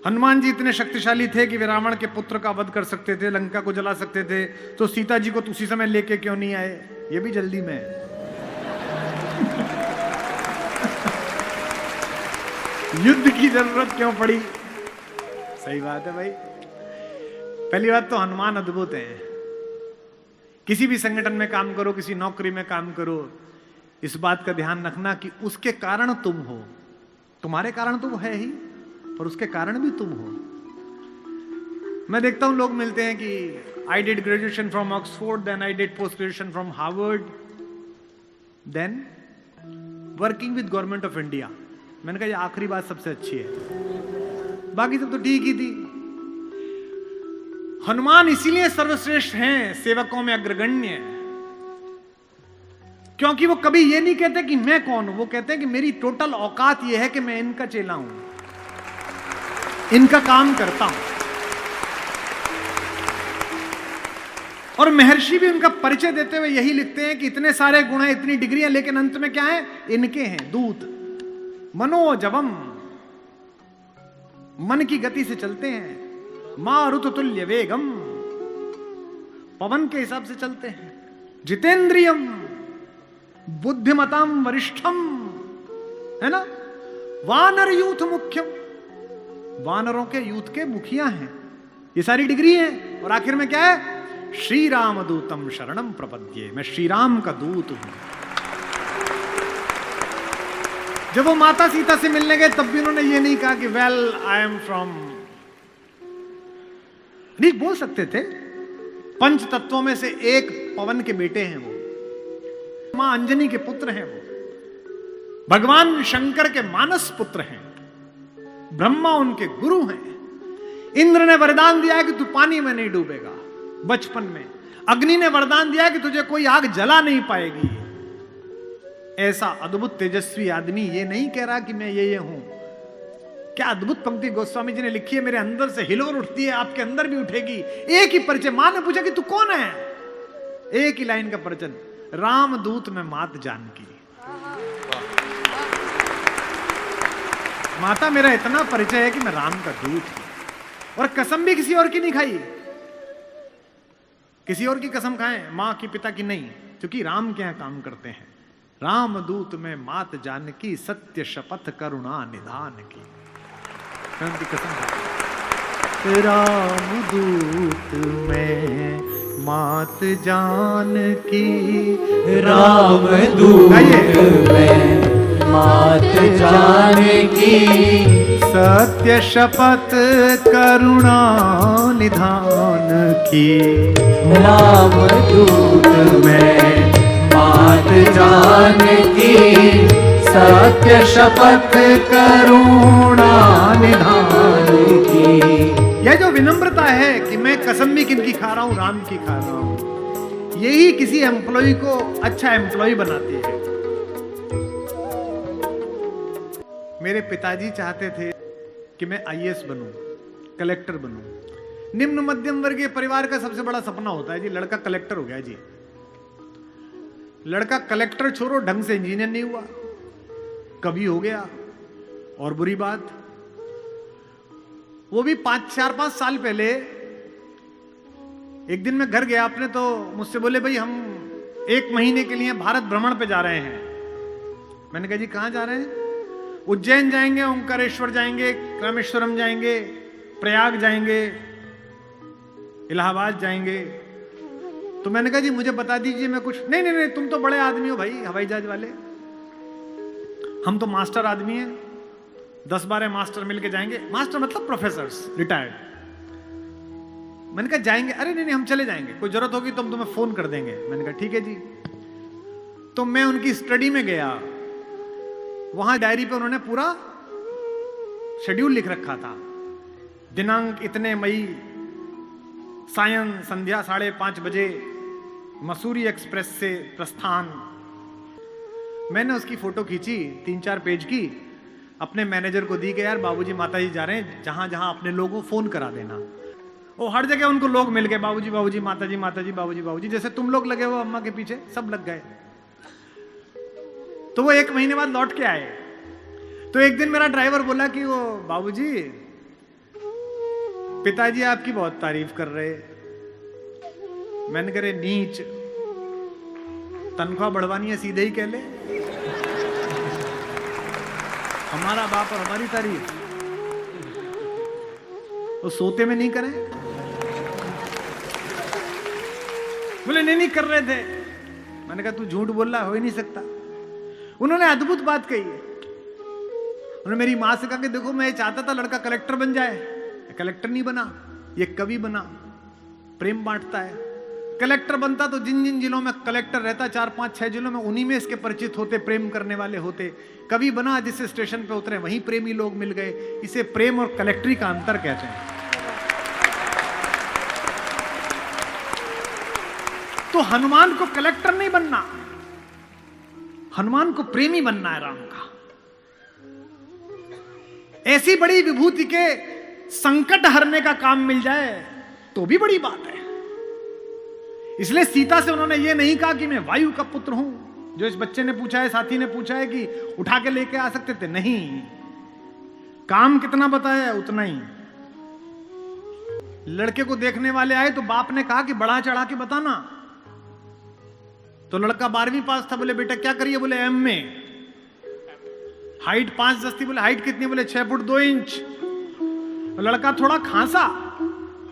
हनुमान जी इतने शक्तिशाली थे कि वे रावण के पुत्र का वध कर सकते थे, लंका को जला सकते थे, तो सीता जी को उसी समय लेके क्यों नहीं आए? ये भी जल्दी में है। युद्ध की जरूरत क्यों पड़ी? सही बात है भाई। पहली बात तो हनुमान अद्भुत हैं। किसी भी संगठन में काम करो, किसी नौकरी में काम करो, इस बात का ध्यान रखना कि उसके कारण तुम हो। तुम्हारे कारण तो वो है ही, पर उसके कारण भी तुम हो। मैं देखता हूं लोग मिलते हैं कि I did graduation from Oxford, then I did post graduation from Harvard, then working with Government of India. मैंने कहा ये आखिरी बात सबसे अच्छी है, बाकी सब तो ठीक ही थी। हनुमान इसीलिए सर्वश्रेष्ठ हैं, सेवकों में अग्रगण्य, क्योंकि वो कभी ये नहीं कहते कि मैं कौन हूं, वो कहते हैं कि मेरी टोटल औकात ये है कि मैं इनका चेला हूं, इनका काम करता हूं। और महर्षि भी उनका परिचय देते हुए यही लिखते हैं कि इतने सारे गुण हैं, इतनी डिग्रियां, लेकिन अंत में क्या है? इनके हैं दूत। मनोजवम, मन की गति से चलते हैं। मारुत तुल्य वेगम, पवन के हिसाब से चलते हैं। जितेंद्रियम, बुद्धिमताम वरिष्ठम, है ना? वानर यूथ मुख्यम, वानरों के यूथ के मुखिया हैं। ये सारी डिग्री है। और आखिर में क्या है? श्री राम दूतम शरणम प्रपद्ये, मैं श्री राम का दूत हूं। जब वो माता सीता से मिलने गए तब भी उन्होंने ये नहीं कहा कि वेल आई एम फ्रॉम, नहीं बोल सकते थे। पंच तत्वों में से एक पवन के बेटे हैं वो, मां अंजनी के पुत्र हैं वो, भगवान शंकर के मानस पुत्र हैं, ब्रह्मा उनके गुरु हैं। इंद्र ने वरदान दिया है कि तू पानी में नहीं डूबेगा बचपन में। अग्नि ने वरदान दिया है कि तुझे कोई आग जला नहीं पाएगी। ऐसा अद्भुत तेजस्वी आदमी ये नहीं कह रहा कि मैं ये हूं। क्या अद्भुत पंक्ति गोस्वामी जी ने लिखी है, मेरे अंदर से हिलोर उठती है, आपके अंदर भी उठेगी। एक ही परिचय, मां ने पूछा कि तू कौन है? एक ही लाइन का परिचय, रामदूत में मात जानकी। माता मेरा इतना परिचय है कि मैं राम का दूत हूं। और कसम भी किसी और की नहीं खाई। किसी और की कसम खाएं, मां की, पिता की नहीं, क्योंकि राम के यहां काम करते हैं। रामदूत में मात जानकी, सत्य शपथ करुणा निधान की। की कसम, रामदूत में मात जानकी, रामदूत में मात जानकी, सत्य शपथ करुणा निधान की। रामदूत में मात जानकी, सत्य शपथ करुणा निधान की। यह जो विनम्रता है कि मैं कसम भी किनकी खा रहा हूं? राम की खा रहा हूं, यही किसी एम्प्लॉय को अच्छा एम्प्लॉय बनाती है। मेरे पिताजी चाहते थे कि मैं आईएएस बनूं, कलेक्टर बनूं। निम्न मध्यम वर्गीय परिवार का सबसे बड़ा सपना होता है जी, लड़का कलेक्टर हो गया जी। लड़का कलेक्टर छोड़ो, ढंग से इंजीनियर नहीं हुआ, कभी हो गया। और बुरी बात, वो भी 4-5 साल पहले एक दिन मैं घर गया अपने, तो मुझसे बोले भाई हम 1 महीने के लिए भारत भ्रमण पे जा रहे हैं। मैंने कहा जी कहां जा रहे हैं? उज्जैन जाएंगे, ओंकारेश्वर जाएंगे, रामेश्वरम जाएंगे, प्रयाग जाएंगे, इलाहाबाद जाएंगे। तो मैंने कहा जी मुझे बता दीजिए मैं कुछ। नहीं नहीं नहीं, तुम तो बड़े आदमी हो भाई, हवाई जहाज वाले, हम तो मास्टर आदमी हैं, 10-12 मास्टर मिलके जाएंगे। मास्टर मतलब प्रोफेसर्स, रिटायर्ड। मैंने कहा जाएंगे? अरे नहीं नहीं हम चले जाएंगे, कोई जरूरत होगी तो हम तुम्हें फोन कर देंगे। मैंने कहा ठीक है जी। तो मैं उनकी स्टडी में गया, वहां डायरी पे उन्होंने पूरा शेड्यूल लिख रखा था। दिनांक इतने मई, सायं संध्या 5:30 बजे मसूरी एक्सप्रेस से प्रस्थान। मैंने उसकी फोटो खींची 3-4 पेज की, अपने मैनेजर को दी कि यार बाबूजी माताजी जा रहे हैं, जहां जहां अपने लोगों फोन करा देना। वो हर जगह उनको लोग मिल गए, बाबूजी बाबूजी, माताजी माताजी, बाबूजी बाबूजी, जैसे तुम लोग लगे हो अम्मा के पीछे, सब लग गए। तो वो 1 महीने बाद लौट के आए। तो एक दिन मेरा ड्राइवर बोला कि वो बाबूजी पिताजी आपकी बहुत तारीफ कर रहे। मैंने करे नीच, तनख्वाह बढ़वानी है सीधे ही कह ले। हमारा बाप और हमारी तारीफ वो सोते में नहीं करें। बोले नहीं कर रहे थे। मैंने कहा तू झूठ बोल रहा, हो ही नहीं सकता। उन्होंने अद्भुत बात कही है। उन्होंने मेरी मां से कहा कि देखो मैं चाहता था लड़का कलेक्टर बन जाए, कलेक्टर नहीं बना, ये कवि बना, प्रेम बांटता है। कलेक्टर बनता तो जिन जिन जिलों में कलेक्टर रहता, 4 5 6 जिलों में, उन्हीं में इसके परिचित होते, प्रेम करने वाले होते। कवि बना, जिस स्टेशन पे उतरे वहीं प्रेमी लोग मिल गए। इसे प्रेम और कलेक्टरी का अंतर कहते हैं। तो हनुमान को कलेक्टर नहीं बनना, हनुमान को प्रेमी बनना है राम का। ऐसी बड़ी विभूति के संकट हरने का काम मिल जाए तो भी बड़ी बात है। इसलिए सीता से उन्होंने ये नहीं कहा कि मैं वायु का पुत्र हूं, जो इस बच्चे ने पूछा है, साथी ने पूछा है कि उठा के लेके आ सकते थे। नहीं, काम कितना बताया है उतना ही। लड़के को देखने वाले आए तो बाप ने कहा कि बढ़ा चढ़ा के बताना। तो लड़का 12वीं पास था। बोले बेटा क्या करिए? बोले एम में। हाइट 5'10" थी। बोले हाइट कितनी? बोले 6 फुट 2 इंच। तो लड़का थोड़ा खांसा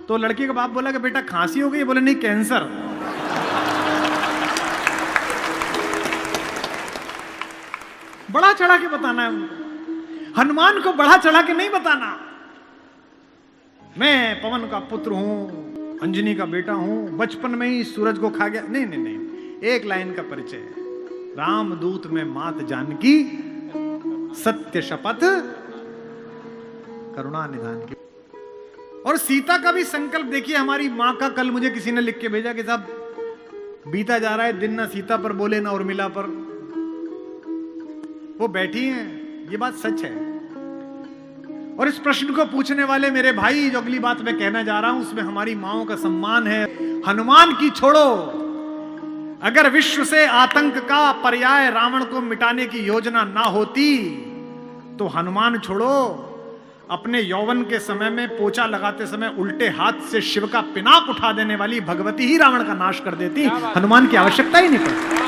तो लड़की का बाप बोला कि बेटा खांसी हो गई? बोले नहीं, कैंसर। बढ़ा चढ़ा के बताना है उनको। हनुमान को बढ़ा चढ़ा के नहीं बताना। मैं पवन का पुत्र हूं, अंजनी का बेटा हूं, बचपन में ही सूरज को खा गया। नहीं नहीं नहीं, एक लाइन का परिचय, रामदूत में मात जानकी, सत्य शपथ करुणा निधान की। और सीता का भी संकल्प देखिए। हमारी मां का कल मुझे किसी ने लिख के भेजा कि साहब बीता जा रहा है दिन, ना सीता पर बोले ना उर्मिला पर। वो बैठी हैं, ये बात सच है। और इस प्रश्न को पूछने वाले मेरे भाई, जो अगली बात मैं कहना जा रहा हूं उसमें हमारी माओं का सम्मान है। हनुमान की छोड़ो, अगर विश्व से आतंक का पर्याय रावण को मिटाने की योजना ना होती तो हनुमान छोड़ो, अपने यौवन के समय में पोछा लगाते समय उल्टे हाथ से शिव का पिनाक उठा देने वाली भगवती ही रावण का नाश कर देती। हनुमान की आवश्यकता ही नहीं पड़ती।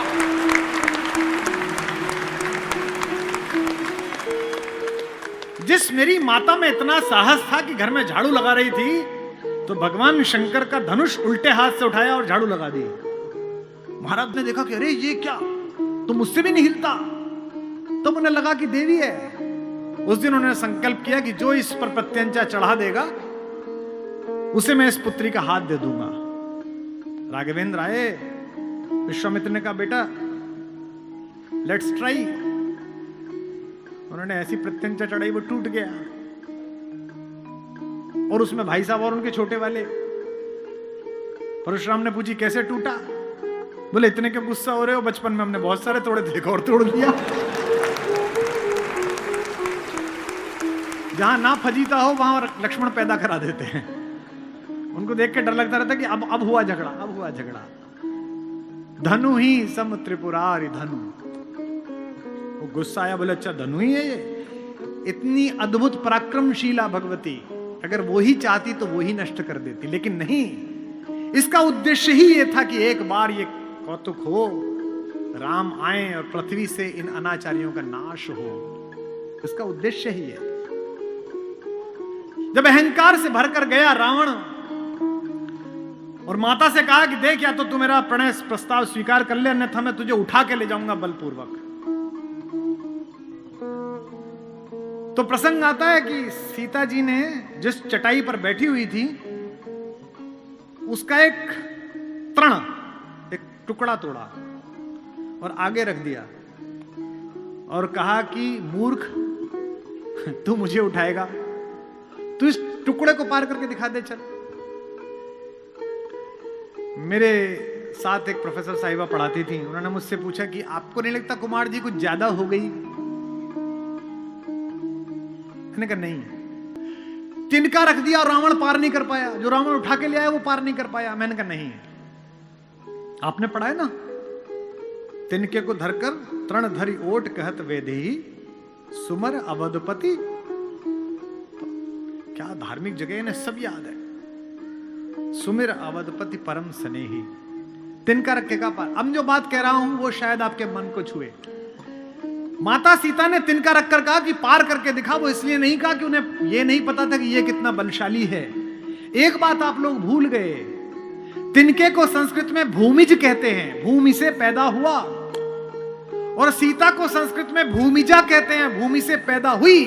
जिस मेरी माता में इतना साहस था कि घर में झाड़ू लगा रही थी तो भगवान शंकर का धनुष उल्टे हाथ से उठाया और झाड़ू लगा दी। महाराज ने देखा कि अरे ये क्या, तो मुझसे भी नहीं हिलता। तब उन्हें लगा कि देवी है। उस दिन उन्होंने संकल्प किया कि जो इस पर प्रत्यंचा चढ़ा देगा उसे मैं इस पुत्री का हाथ दे दूंगा। राघवेंद्र आए, विश्वामित्र ने कहा बेटा लेट्स ट्राई। उन्होंने ऐसी प्रत्यंचा चढ़ाई वो टूट गया। और उसमें भाई साहब और उनके छोटे वाले। परशुराम ने पूछी कैसे टूटा? बोले इतने क्यों गुस्सा हो रहे हो, बचपन में हमने बहुत सारे तोड़े थे और तोड़ दिया। जहां ना फजीता हो वहां लक्ष्मण पैदा करा देते हैं। उनको देख के डर लगता रहता कि अब हुआ झगड़ा, अब हुआ झगड़ा। धनु ही सम त्रिपुरारी धनु। वो गुस्सा आया, बोले अच्छा धनु ही है ये? इतनी अद्भुत पराक्रमशीला भगवती, अगर वो ही चाहती तो वो ही नष्ट कर देती, लेकिन नहीं। इसका उद्देश्य ही ये था कि एक बार ये कौतुक हो, राम आए और पृथ्वी से इन अनाचारियों का नाश हो। इसका उद्देश्य ही है। जब अहंकार से भरकर गया रावण और माता से कहा कि देख या तो तू मेरा प्रणय प्रस्ताव स्वीकार कर ले, अन्यथा मैं तुझे उठा के ले जाऊंगा बलपूर्वक। तो प्रसंग आता है कि सीता जी ने जिस चटाई पर बैठी हुई थी उसका एक तृण, एक टुकड़ा तोड़ा और आगे रख दिया और कहा कि मूर्ख तू मुझे उठाएगा? तू इस टुकड़े को पार करके दिखा दे। चल। मेरे साथ एक प्रोफेसर साहिबा पढ़ाती थी। उन्होंने मुझसे पूछा कि आपको नहीं लगता कुमार जी कुछ ज्यादा हो गई? मैंने कहा नहीं। तिनका रख दिया और रावण पार नहीं कर पाया। जो रावण उठा के ले आया वो पार नहीं कर पाया। मैंने कहा नहीं, आपने पढ़ा है ना, तिनके को धरकर तृण धरी ओट कहत वेदेही सुमर अवधपति। क्या धार्मिक जगह, इन्हें सब याद है। सुमिर अवधपति परम स्नेही, तिनका रखे का पार। अब जो बात कह रहा हूं वो शायद आपके मन को छुए। माता सीता ने तिनका रखकर कहा कि पार करके दिखा, वो इसलिए नहीं कहा कि उन्हें ये नहीं पता था कि ये कितना बलशाली है। एक बात आप लोग भूल गए, तिनके को संस्कृत में भूमिज कहते हैं, भूमि से पैदा हुआ, और सीता को संस्कृत में भूमिजा कहते हैं, भूमि से पैदा हुई।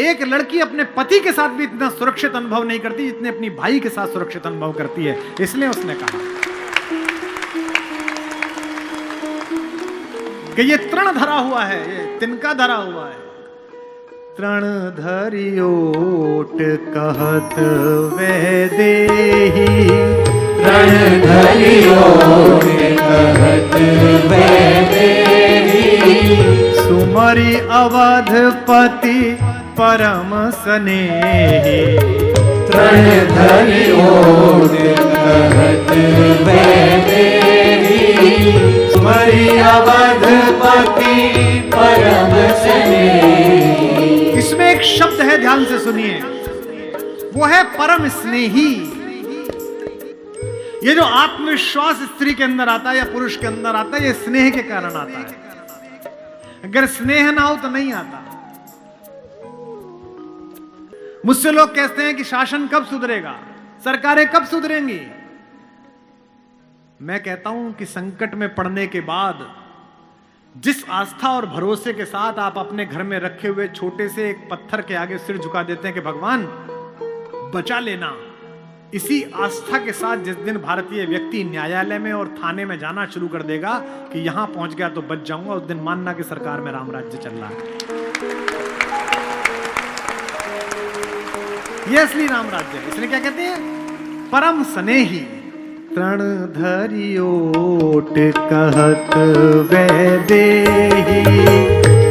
एक लड़की अपने पति के साथ भी इतना सुरक्षित अनुभव नहीं करती जितने अपनी भाई के साथ सुरक्षित अनुभव करती है, इसलिए उसने कहा कि ये तृण धरा हुआ है, ये तिनका धरा हुआ है। तृण धरियोट कहत वै देहि, तृण धरियोट कहत वै देहि, सुमरि अवधपति परम स्नेही। तृण धरियोट कहत वै देहि, सुमरि अवधपति परम स्नेही। इसमें एक शब्द है, ध्यान से सुनिए, वो है परम स्नेही। ये जो आत्मविश्वास स्त्री के अंदर आता है या पुरुष के अंदर आता है, ये स्नेह के कारण आता है। अगर स्नेह ना हो तो नहीं आता। मुझसे लोग कहते हैं कि शासन कब सुधरेगा, सरकारें कब सुधरेंगी। मैं कहता हूं कि संकट में पड़ने के बाद जिस आस्था और भरोसे के साथ आप अपने घर में रखे हुए छोटे से एक पत्थर के आगे सिर झुका देते हैं कि भगवान बचा लेना, इसी आस्था के साथ जिस दिन भारतीय व्यक्ति न्यायालय में और थाने में जाना शुरू कर देगा कि यहां पहुंच गया तो बच जाऊंगा, उस दिन मानना कि सरकार में राम राज्य चल रहा है। ये असली राम राज्य है। इसलिए क्या कहते हैं, परम स्नेही। तृण धरियोट कहत वै देहि,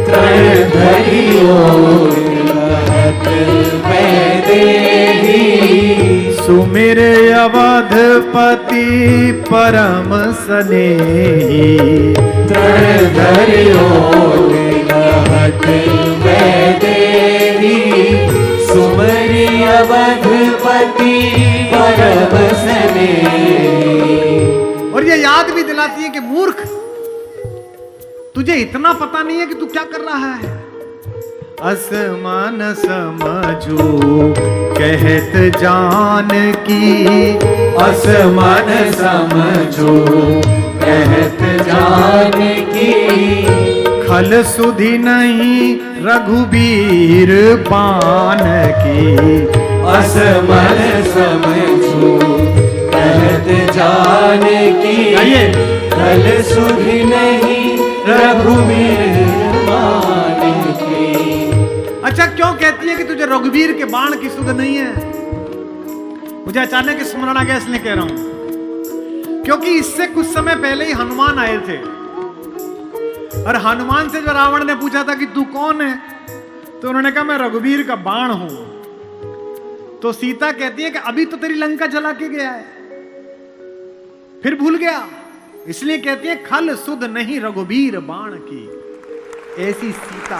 तृण धरियोट कहत वै देहि, सुमिर अवधपति परम स्नेही। तृण धरियोट कहत वै देहि, सुमरि अवधपति परम स्नेही। और ये याद भी दिलाती है कि मूर्ख, तुझे इतना पता नहीं है कि तू क्या कर रहा है। असमान समझू कहत जान की, असमान समझू कहत जान की, खल सुधि नहीं रघुबीर बान की। असमान समझू कहत जान की, खल सुधि नहीं रघुबीर बान की। अच्छा, क्यों कहती है कि तुझे रघुवीर के बाण की सुध नहीं है? मुझे अचानक स्मरण आ गया, इसलिए कह रहा हूं, क्योंकि इससे कुछ समय पहले ही हनुमान आए थे और हनुमान से जो रावण ने पूछा था कि तू कौन है, तो उन्होंने कहा मैं रघुवीर का बाण हूं। तो सीता कहती है कि अभी तो तेरी लंका जला के गया है, फिर भूल गया। इसलिए कहती है खल सुध नहीं रघुवीर बाण की। ऐसी सीता